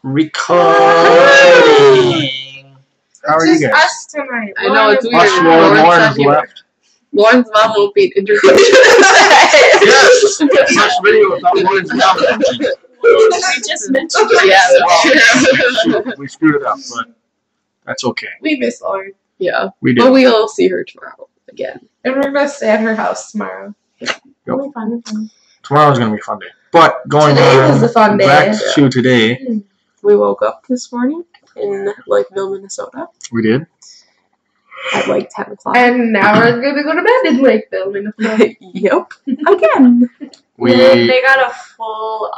Recording. How are you Just guys? us tonight. I know it's weird. Us, Lauren's left. Lauren's mom won't be introduced. Yes. First video without Lauren's mom. We just mentioned We screwed it up, but that's okay. we miss Lauren. Yeah. We But did. we'll see her tomorrow again. And we're going to stay at her house tomorrow. Yep. It'll be fun. Tomorrow's gonna be a fun day. But going Today on was a fun day. back to today, We woke up this morning in Lakeville, Minnesota we did. at like 10 o'clock. And now we're going to go to bed in Lakeville, Minnesota. Yep. Again. They got a full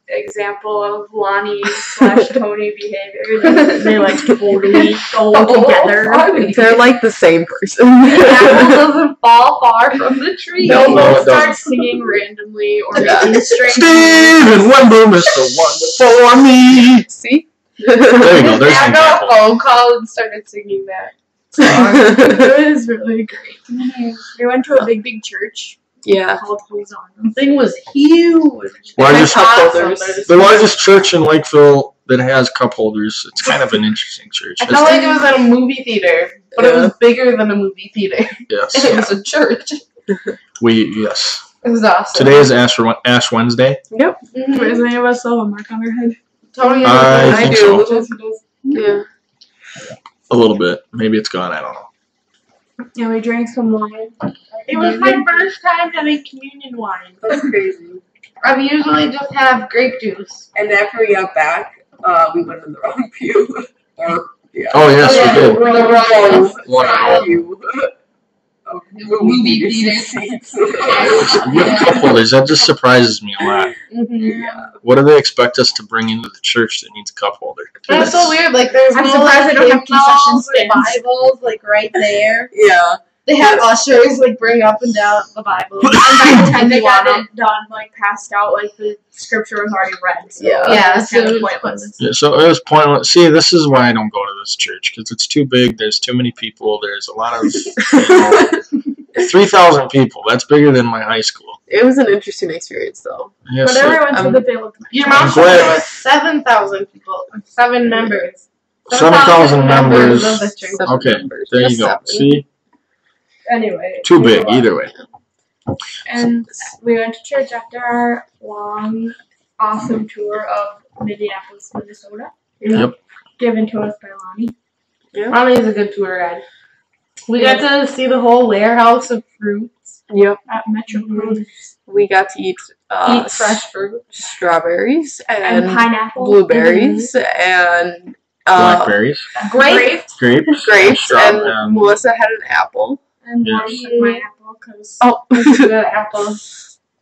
example of Lonnie/Tony behavior. They like totally go together. They're like the same person. The apple doesn't fall far from the tree. No, They'll it both start doesn't. singing randomly or Yeah. making strings. Steven Wembley is the one for me. See? There you go. There's I an got a example. phone call and started singing that song. It was really great. We went to a big church Yeah. called Hosanna. The thing was huge. Largest, cup Awesome. holders. the largest church in Lakeville that has cup holders. It's kind of an interesting church. I felt like it was at a movie theater, but it was bigger than a movie theater. Yes. It was a church. Yes. It was awesome. Today is Ash Wednesday. Yep. Mhm. Does any of us still have a mark on our head? Tony, I think so. Yes, he does. Yeah. A little bit. Maybe it's gone. I don't know. Yeah, we drank some wine. It was my first time having communion wine. That's crazy. I usually just have grape juice. And after we got back, we went in the wrong pew. Yeah. Oh, yes, we did. The wrong What? Pew. movie theater. We have cup holders. That just surprises me a lot. Yeah. What do they expect us to bring into the church that needs a cup holder? That's so weird. Like, there's I'm no surprised like they don't have concession hymnals or stands. Bibles like right there. Yeah. They have ushers like bring up and down the Bible. And by the time they You got wanna- it done, like passed out, like the scripture was already read. So Yeah. Yeah, it was so kind it of was pointless. Yeah, so it was pointless. See, this is why I don't go to this church, because it's too big. There's too many people. There's a lot of 3,000 people. That's bigger than my high school. It was an interesting experience, though. Yes, But everyone said that they looked nice. Your mom I'm said glad. there was 7,000 people, 7 members. 7,000 members. of the church. 7 Okay, members. there you Just go. 7. See, Anyway. too we big were- either way. And we went to church after our long, awesome tour of Minneapolis, Minnesota. Yep. Given to us by Lonnie. Ronnie's a good tour guide. We got to see the whole warehouse of fruits Yep. At Metro Produce. We got to eat, eat fresh fruit. strawberries And and pineapple. blueberries and Blackberries, Grape. grapes, grapes, and and Melissa had an apple. And Yes. Lonnie took my apple because Oh. The apple.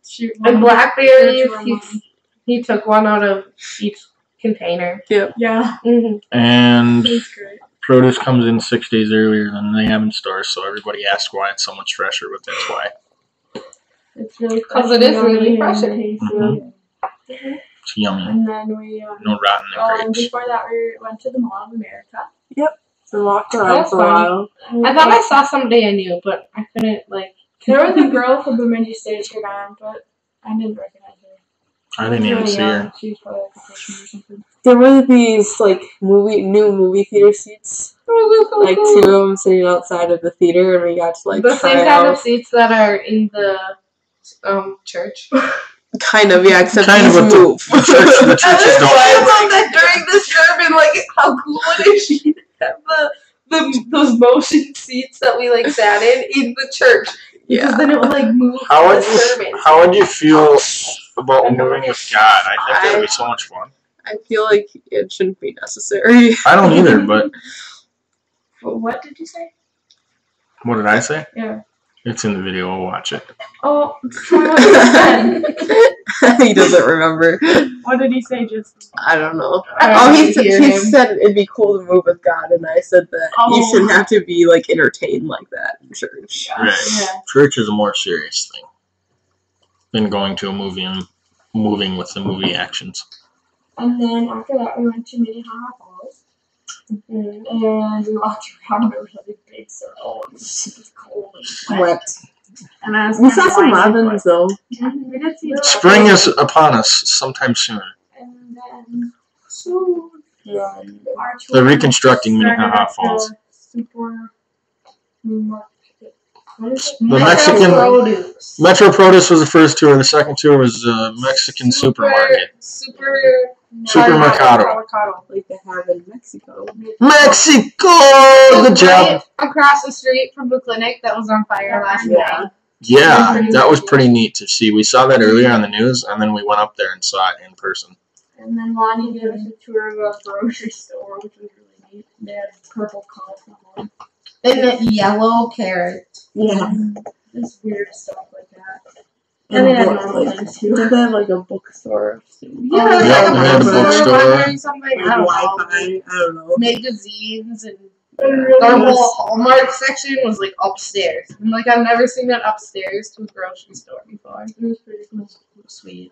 she And wanted blackberries. to her mom. He took one out of each container. Yeah. Mm-hmm. and It was great. produce comes in 6 days earlier than they have in stores. So everybody asks why it's so much fresher, but that's why. It's really 'Cause it is yummy really and fresh. tasty. Mhm. It's yummy. And then we No rotten grapes. before that we went to the Mall of America. So walked around around for a while. And I thought I saw somebody I knew, but I couldn't, like... there was a girl from Bemidji State shirt on, but I didn't recognize her. I didn't even see her. She was probably like a freshman or something. There were these like new movie theater seats, like 2 of them sitting outside of the theater, and we got to like the try same kind out. of seats that are in the church. Kind of, yeah, except Kind of, these but the move. the churches don't. I love that during the sermon, like, how cool it is she have those motion seats that we, like, sat in the church. Because Yeah. then it would, like, move How the would sermon. How would you feel about moving with God? I think that would be so much fun. I feel like it shouldn't be necessary. I don't either, but What did you say? what did I say? Yeah. It's in the video. I'll watch it. Oh, what did you say? He doesn't remember. What did he say just? I don't know. I Oh, didn't he said, hear he him. said it'd be cool to move with God, and I said that you Oh. shouldn't have to be like entertained like that in church. Right. Yeah. Church is a more serious thing than going to a movie and moving with the movie actions. And then after that, we went to Minnehaha Falls. And we walked around a really big circle. It was super cold and wet. Wet. And I was We kinda saw some whiny, robins though. but- We did see Spring is upon us sometime soon. And then So They're reconstructing Minnehaha Falls. The Mexican Metro Produce was the first tour. The second tour was Mexican supermarket. Supermercado. Like they have in Mexico. Mexico! Good job. Across the street from the clinic that was on fire last night. Yeah, that was pretty neat to see. We saw that earlier on the news, and then we went up there and saw it in person. And then Lonnie gave us a tour of a grocery store, which was really neat. They had purple cauliflower. And the yellow carrot. Yeah. This weird stuff like that. And they had what, normal like, things too. did they have like a bookstore? Yeah, Yeah, they had a bookstore. Something, Like I don't know. Wi-Fi? I don't know. Magazines and Really our was- whole Hallmark section was like upstairs. And like I've never seen that upstairs to a grocery store before. It was pretty cool. Sweet.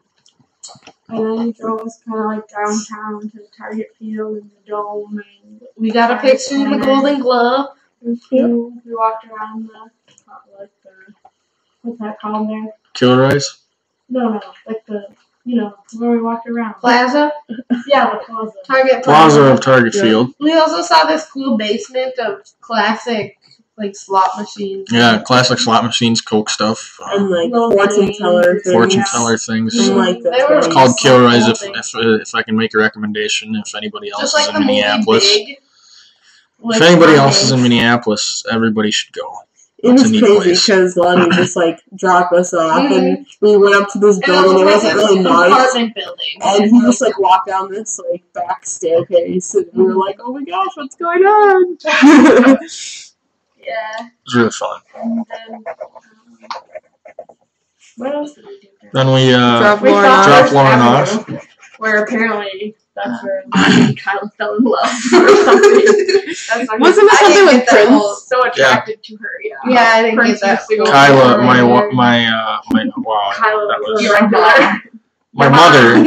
And then he drove us kind of like downtown to the Target Field and the Dome. And We got a picture in the Golden Glove. we walked around like the, what's that called there? Kilroy's? No, like the, where we walked around. Plaza. Yeah, the plaza. Target Plaza of Target Field. We also saw this cool basement of classic like slot machines. Yeah, classic slot machines, Coke stuff, And like Little fortune things. teller things. fortune teller things. And like the They were It's called so Kilroy's. cool If I can make a recommendation, if anybody else Just is like in the movie Minneapolis, Big. if anybody else is in Minneapolis, everybody should go. It It's was a neat crazy place. because Lonnie just like dropped us off and we went up to this And it building. It was wasn't like really an nice. apartment building. And he just like walked down this like back staircase and we were like, oh my gosh, what's going on? Yeah. It was really fun. And then, what else did we do? Then we Drop We Lauren saw off. dropped First Lauren Avenue, off. Where apparently that's where Kyle fell in love or something. That's like Wasn't it I something didn't with get that Prince? whole- so attracted to her? Yeah. Yeah, I didn't Prince get that. used to go Kyla, there. my wow, Kyla that was was irregular. my mother.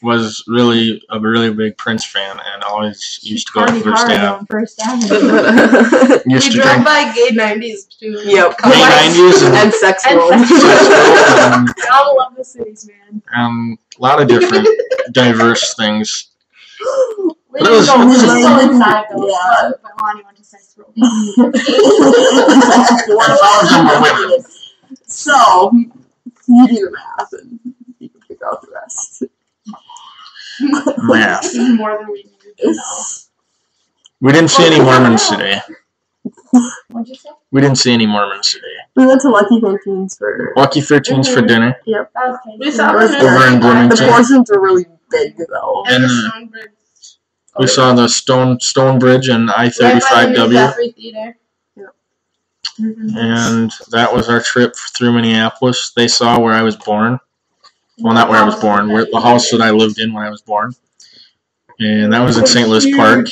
Was really a really big Prince fan and always used to go to Party First hard Ave. on First Avenue. Used We to drove drink by gay 90s too. Yep. Gay 90s And sex And world. sex and I love the cities, man. a lot of different diverse things. We But it was- didn't go it was so just- inside though, Yeah. but Lonnie went to sex world. So, you do the math and you can figure out the rest. Math. This is more than we needed to know. We didn't see any Mormons today. What'd you say? We didn't see any Mormons today. We went to Lucky 13's for. Lucky 13's for dinner. That was We saw Over Over in The Bloomington. portions are really big though. And the And, Stonebridge. We saw the Stone Bridge and Right by the New I-35W. Zephyr Theater. And that was our trip through Minneapolis. They saw where I was born. Well, not where I was born, where the house that I lived in when I was born. And that was in St. Louis Park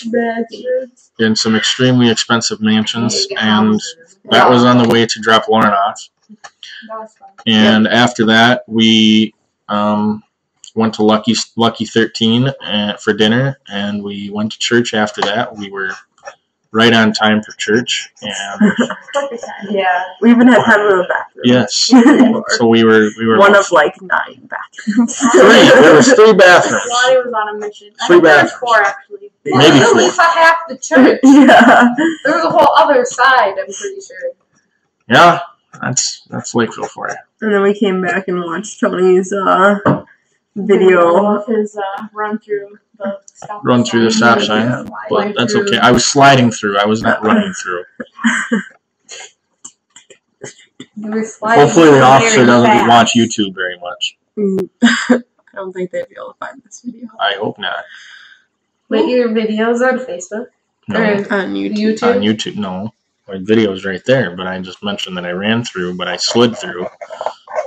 in some extremely expensive mansions. And that was on the way to drop Lauren off. That was fun. And after that, we went to Lucky 13 for dinner. And we went to church after that. We were right on time for church. And Perfect time. Yeah. We even had time in the bathroom. yes, so we were One of like 9 bathrooms. three. There was 3 bathrooms. Lonnie was on a mission. I 3 think there was bathrooms. 4 actually. Maybe Well, 4. we saw half the church. Yeah. There was a whole other side, I'm pretty sure. Yeah, that's Lakeville for you. And then we came back and watched Tony's I video. love his run through the stop Run through the stop sign. Yeah. But that's okay. I was sliding through. I was not running through. You were sliding Hopefully the officer very doesn't fast. watch YouTube very much. I don't think they'd be able to find this video. I hope not. Wait, your videos on Facebook? No, Or On YouTube. YouTube? on YouTube, no. My video's right there, but I just mentioned that I ran through, but I slid through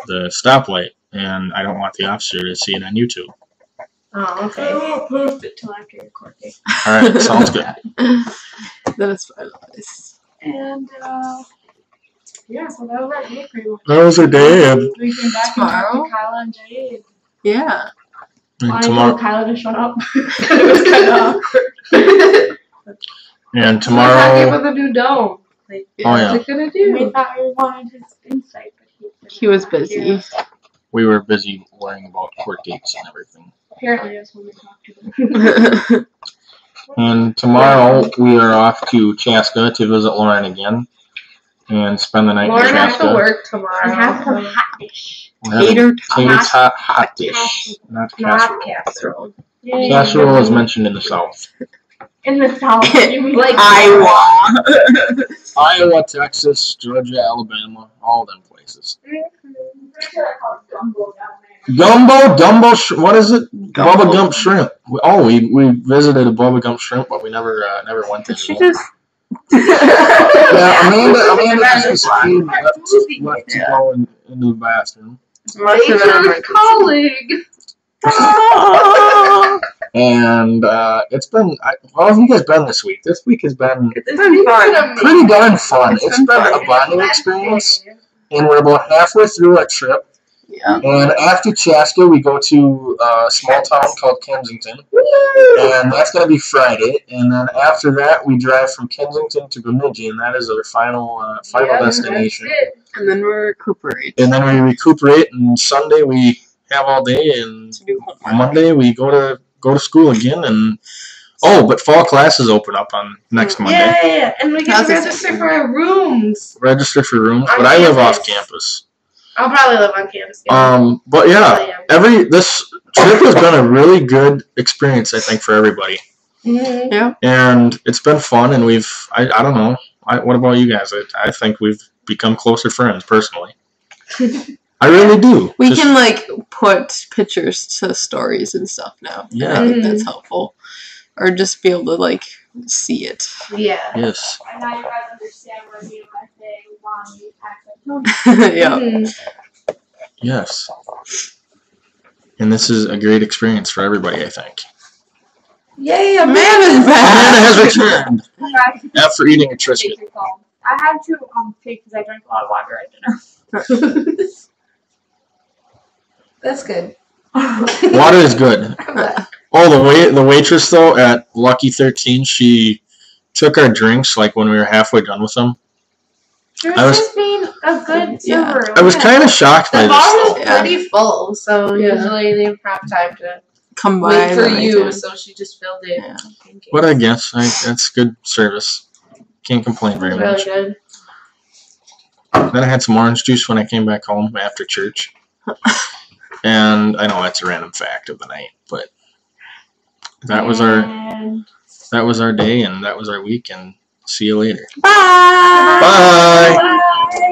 the stoplight, and I don't want the officer to see it on YouTube. Oh, I okay. won't post it till after your court date. All right, sounds good. That is fine. And yeah, so that was our day pretty much. That was a day, and We came back Tomorrow? and talked to Kyla and Jay. Yeah. I tomorrow, told Kyla to shut up. It was kind of awkward. and Talking tomorrow, about the new dome. Like, Oh, yeah. what's it gonna We do? thought we wanted his insight, but He was busy. we were busy worrying about court dates and everything. Apparently, that's when we talk to them. And tomorrow we are off to Chaska to visit Lauren again and spend the night Lauren in has to Chaska. work tomorrow. And have some hot dish. We're having Tater tater tot hot dish, not casserole. Not casserole. Casserole is mentioned in the South. In the south. You mean Like Iowa. Iowa, Texas, Georgia, Alabama, all them places. Gumbo, what is it? Bubba Gump Shrimp. We visited a Bubba Gump Shrimp, but we never went there. She just. Yeah, Amanda just left to go into the bathroom. Nature's calling. And it's been, how have you guys been this week? This week has been It's been fun. pretty darn fun. It's It's been been fun. a bonding experience, and we're about halfway through our trip. Yeah. And after Chaska, we go to a small town called Kensington, and that's going to be Friday. And then after that, we drive from Kensington to Bemidji, and that is our final destination. And then we recuperate. And then we recuperate, and Sunday we have all day, and To do homework. Monday we go to school again. And but fall classes open up on next Monday. Yeah. And we get to That's register exciting. for our rooms. Register for rooms, On but I live off campus. campus. I'll probably live on campus. Yeah. But yeah, this trip has been a really good experience, I think, for everybody. Mm-hmm. And it's been fun, and I don't know. What about you guys? I think we've become closer friends, personally. I really do. We Just- can put pictures to stories and stuff now. Yeah. And I think that's helpful. Or just be able to see it. Yeah. Yes. And now you guys understand where me and my thing want Yeah. Mhm. Yes. And this is a great experience for everybody, I think. Yay, Man is Amanda back. has returned to. after eating a Triscuit. I had to take because I drank a lot of water at dinner. That's good. Water is good. The waitress though at Lucky 13, she took our drinks when we were halfway done with them. She I was- just being a good Yeah. server. I was kind of shocked by The this bar though. was Yeah. pretty full, so Yeah. usually they have time to Come by. wait for and you, everything. so she just filled it. Yeah. in case. But I guess that's good service. Can't complain very Really much. good. Then I had some orange juice when I came back home after church. And I know that's a random fact of the night, but that was our day, and that was our week, and see you later. Bye. Bye. Bye.